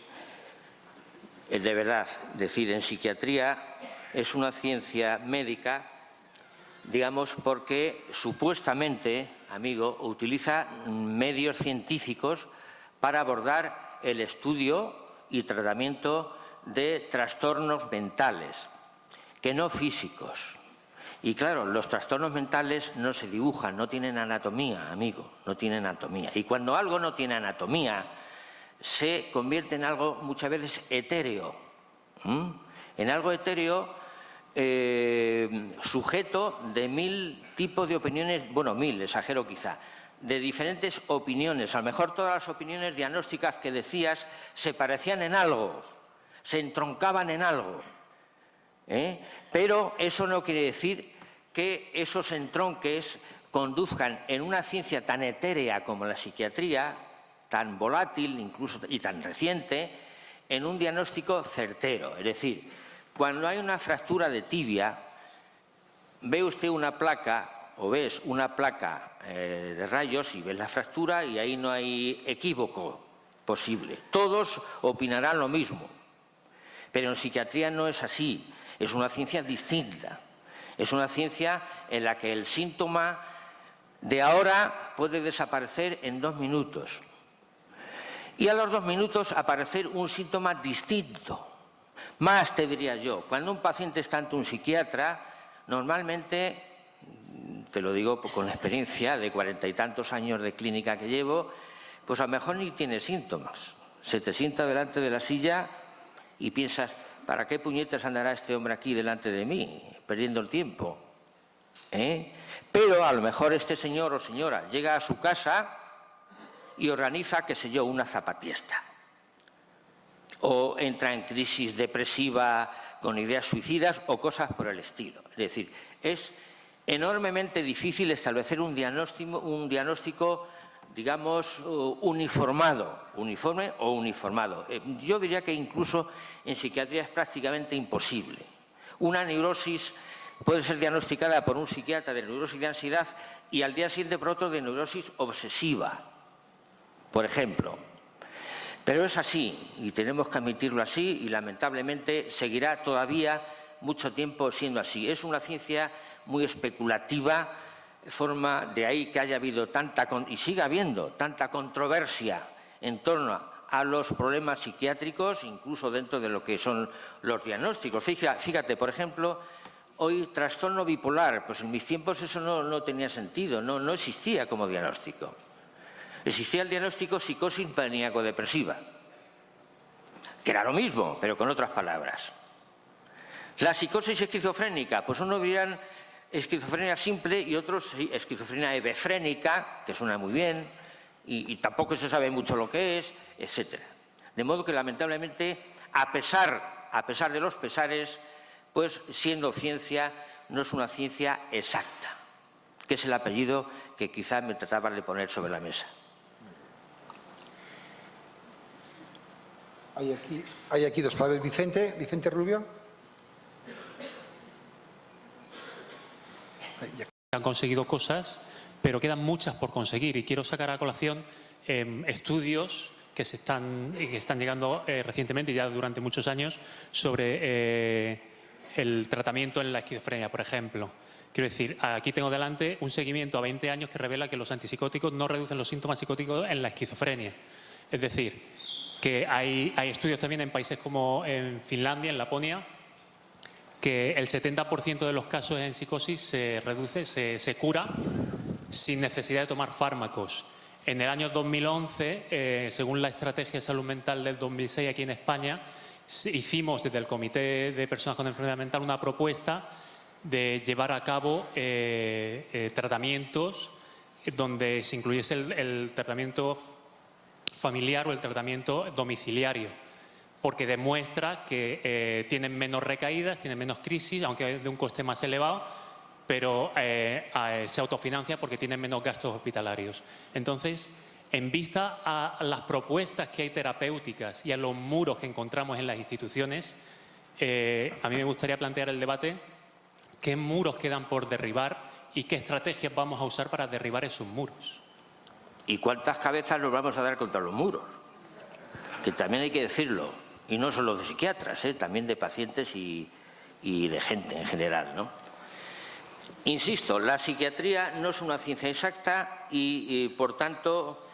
de verdad, decir, en psiquiatría es una ciencia médica, digamos, porque supuestamente, amigo, utiliza medios científicos para abordar el estudio y tratamiento de trastornos mentales, que no físicos. Y claro, los trastornos mentales no se dibujan, no tienen anatomía, amigo, no tienen anatomía. Y cuando algo no tiene anatomía, se convierte en algo muchas veces etéreo. En algo etéreo, sujeto de 1000 tipos de opiniones, bueno, 1000, exagero quizá, de diferentes opiniones. A lo mejor todas las opiniones diagnósticas que decías se parecían en algo, se entroncaban en algo. Pero eso no quiere decir que esos entronques conduzcan en una ciencia tan etérea como la psiquiatría, tan volátil incluso y tan reciente, en un diagnóstico certero. Es decir, cuando hay una fractura de tibia, ve usted una placa o ves una placa de rayos y ves la fractura y ahí no hay equívoco posible. Todos opinarán lo mismo, pero en psiquiatría no es así. Es una ciencia distinta. Es una ciencia en la que el síntoma de ahora puede desaparecer en 2 minutos. Y a los 2 minutos aparecer un síntoma distinto. Más te diría yo, cuando un paciente está ante un psiquiatra, normalmente, te lo digo con la experiencia de 40 y tantos años de clínica que llevo, pues a lo mejor ni tiene síntomas. Se te sienta delante de la silla y piensas, ¿para qué puñetas andará este hombre aquí delante de mí, perdiendo el tiempo? Pero a lo mejor este señor o señora llega a su casa y organiza, qué sé yo, una zapatiesta. O entra en crisis depresiva con ideas suicidas o cosas por el estilo. Es decir, es enormemente difícil establecer un diagnóstico, digamos, uniforme o uniformado. Yo diría que incluso en psiquiatría es prácticamente imposible. Una neurosis puede ser diagnosticada por un psiquiatra de neurosis de ansiedad y al día siguiente por otro de neurosis obsesiva, por ejemplo. Pero es así y tenemos que admitirlo así y lamentablemente seguirá todavía mucho tiempo siendo así. Es una ciencia muy especulativa, forma de ahí que haya habido y siga habiendo tanta controversia en torno a los problemas psiquiátricos, incluso dentro de lo que son los diagnósticos. Fíjate, por ejemplo, hoy trastorno bipolar. Pues en mis tiempos eso no tenía sentido, no existía como diagnóstico. Existía el diagnóstico psicosis maníaco-depresiva, que era lo mismo, pero con otras palabras. La psicosis esquizofrénica, pues unos dirían esquizofrenia simple y otros esquizofrenia hebefrénica, que suena muy bien, y tampoco se sabe mucho lo que es, etc. De modo que, lamentablemente, a pesar de los pesares, pues siendo ciencia, no es una ciencia exacta, que es el apellido que quizá me trataba de poner sobre la mesa. Hay aquí dos palabras. Vicente Rubio. Han conseguido cosas, pero quedan muchas por conseguir, y quiero sacar a colación estudios que están llegando recientemente y ya durante muchos años sobre el tratamiento en la esquizofrenia, por ejemplo. Quiero decir, aquí tengo delante un seguimiento a 20 años que revela que los antipsicóticos no reducen los síntomas psicóticos en la esquizofrenia. Es decir, que hay estudios también en países como en Finlandia, en Laponia, que el 70% de los casos en psicosis se reduce, se cura sin necesidad de tomar fármacos. En el año 2011, según la Estrategia de Salud Mental del 2006 aquí en España, hicimos desde el Comité de Personas con Enfermedad Mental una propuesta de llevar a cabo tratamientos donde se incluyese el tratamiento familiar o el tratamiento domiciliario, porque demuestra que tienen menos recaídas, tienen menos crisis, aunque de un coste más elevado, pero se autofinancia porque tienen menos gastos hospitalarios. Entonces, en vista a las propuestas que hay terapéuticas y a los muros que encontramos en las instituciones, a mí me gustaría plantear el debate: ¿qué muros quedan por derribar y qué estrategias vamos a usar para derribar esos muros? ¿Y cuántas cabezas nos vamos a dar contra los muros? Que también hay que decirlo, y no solo de psiquiatras, también de pacientes y de gente en general, ¿no? Insisto, la psiquiatría no es una ciencia exacta y por tanto,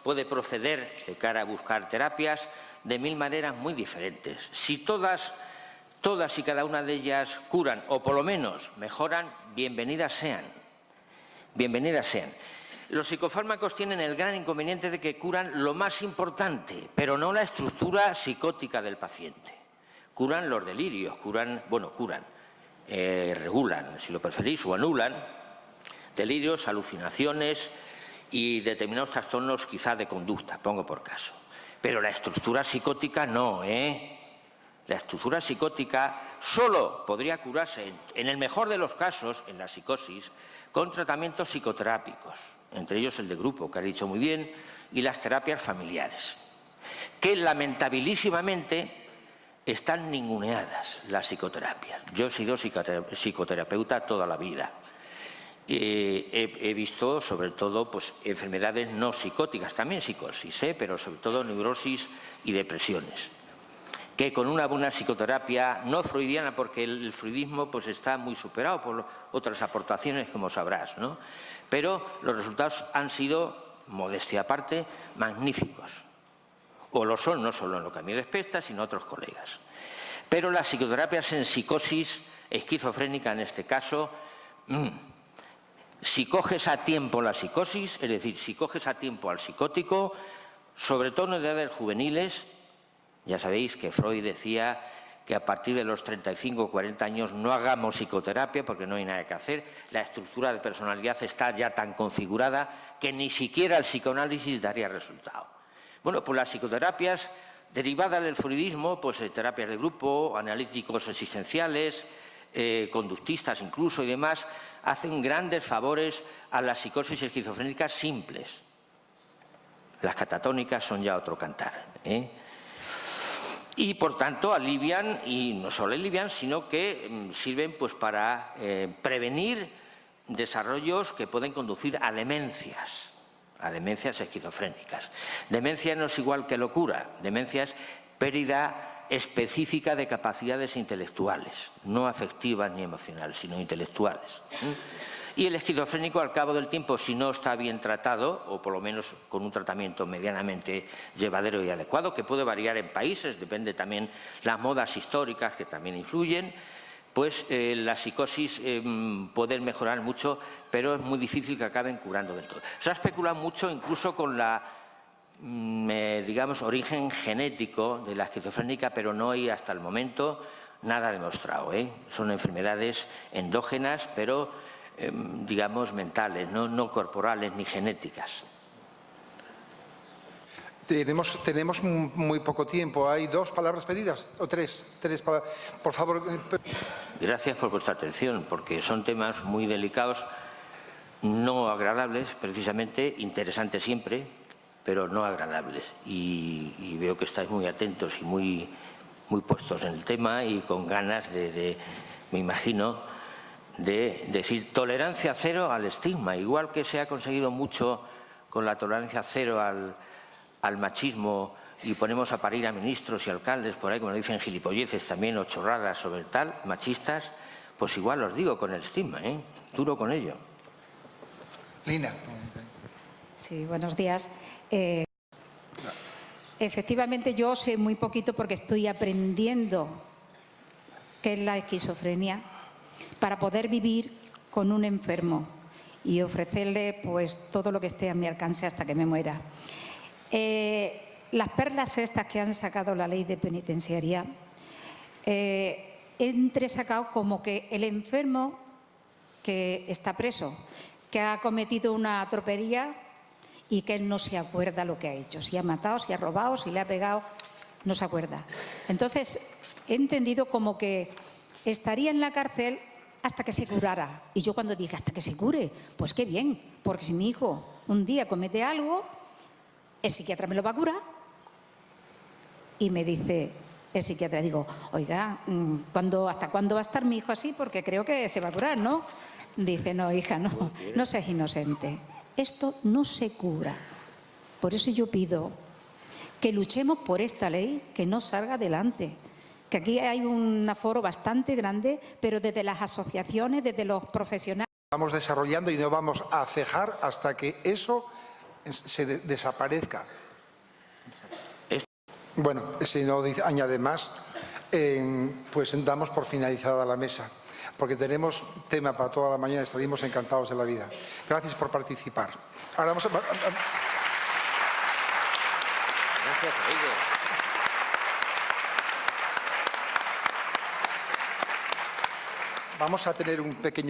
puede proceder de cara a buscar terapias de 1000 maneras muy diferentes. Si todas y cada una de ellas curan, o por lo menos mejoran, bienvenidas sean. Bienvenidas sean. Los psicofármacos tienen el gran inconveniente de que curan lo más importante, pero no la estructura psicótica del paciente. Curan los delirios, regulan, si lo preferís, o anulan delirios, alucinaciones y determinados trastornos quizá de conducta, pongo por caso. Pero la estructura psicótica no, La estructura psicótica solo podría curarse, en el mejor de los casos, en la psicosis, con tratamientos psicoterápicos, entre ellos el de grupo, que ha dicho muy bien, y las terapias familiares, que lamentabilísimamente están ninguneadas las psicoterapias. Yo he sido psicoterapeuta toda la vida. He visto sobre todo pues, enfermedades no psicóticas, también psicosis, pero sobre todo neurosis y depresiones, que con una buena psicoterapia no freudiana, porque el freudismo pues, está muy superado por otras aportaciones, como sabrás, ¿no? Pero los resultados han sido, modestia aparte, magníficos. O lo son, no solo en lo que a mí respecta, sino otros colegas. Pero las psicoterapias en psicosis esquizofrénica, en este caso, si coges a tiempo la psicosis, es decir, si coges a tiempo al psicótico, sobre todo en edades juveniles, ya sabéis que Freud decía que a partir de los 35 o 40 años no hagamos psicoterapia porque no hay nada que hacer. La estructura de personalidad está ya tan configurada que ni siquiera el psicoanálisis daría resultado. Bueno, pues las psicoterapias derivadas del freudismo, pues terapias de grupo, analíticos existenciales, conductistas incluso y demás, hacen grandes favores a las psicosis esquizofrénicas simples. Las catatónicas son ya otro cantar, Y, por tanto, alivian, y no solo alivian, sino que sirven pues, para prevenir desarrollos que pueden conducir a demencias esquizofrénicas. Demencia no es igual que locura, demencia es pérdida específica de capacidades intelectuales, no afectivas ni emocionales, sino intelectuales. Y el esquizofrénico, al cabo del tiempo, si no está bien tratado, o por lo menos con un tratamiento medianamente llevadero y adecuado, que puede variar en países, depende también las modas históricas que también influyen, pues la psicosis puede mejorar mucho, pero es muy difícil que acaben curando del todo. Se ha especulado mucho incluso con la, digamos, origen genético de la esquizofrénica, pero no hay hasta el momento nada demostrado, ¿eh? Son enfermedades endógenas, pero, digamos, mentales, no corporales ni genéticas. Tenemos muy poco tiempo. ¿Hay 2 palabras pedidas o 3? 3 palabras. Por favor. Gracias por vuestra atención, porque son temas muy delicados, no agradables, precisamente, interesantes siempre, pero no agradables. Y veo que estáis muy atentos y muy puestos en el tema y con ganas me imagino, de decir tolerancia cero al estigma, igual que se ha conseguido mucho con la tolerancia cero al machismo y ponemos a parir a ministros y alcaldes por ahí, como dicen, gilipolleces también o chorradas sobre tal, machistas, pues igual os digo con el estigma, duro con ello. Lina. Sí, buenos días. Efectivamente, yo sé muy poquito porque estoy aprendiendo qué es la esquizofrenia para poder vivir con un enfermo y ofrecerle pues todo lo que esté a mi alcance hasta que me muera. Las perlas estas que han sacado la ley de penitenciaria, he entresacado como que el enfermo que está preso, que ha cometido una tropelía y que él no se acuerda lo que ha hecho, si ha matado, si ha robado, si le ha pegado, no se acuerda. Entonces, he entendido como que estaría en la cárcel hasta que se curara. Y yo cuando dije, hasta que se cure, pues qué bien, porque si mi hijo un día comete algo, el psiquiatra me lo va a curar. Y me dice el psiquiatra, digo, oiga, ¿hasta cuándo va a estar mi hijo así? Porque creo que se va a curar, ¿no? Dice, no, hija, no seas inocente. Esto no se cura. Por eso yo pido que luchemos por esta ley, que no salga adelante. Que aquí hay un aforo bastante grande, pero desde las asociaciones, desde los profesionales. Vamos desarrollando y no vamos a cejar hasta que eso se desaparezca. Bueno, si no añade más, pues damos por finalizada la mesa, porque tenemos tema para toda la mañana, estaríamos encantados de la vida. Gracias por participar. Ahora vamos a... Gracias a ellos. Vamos a tener un pequeño...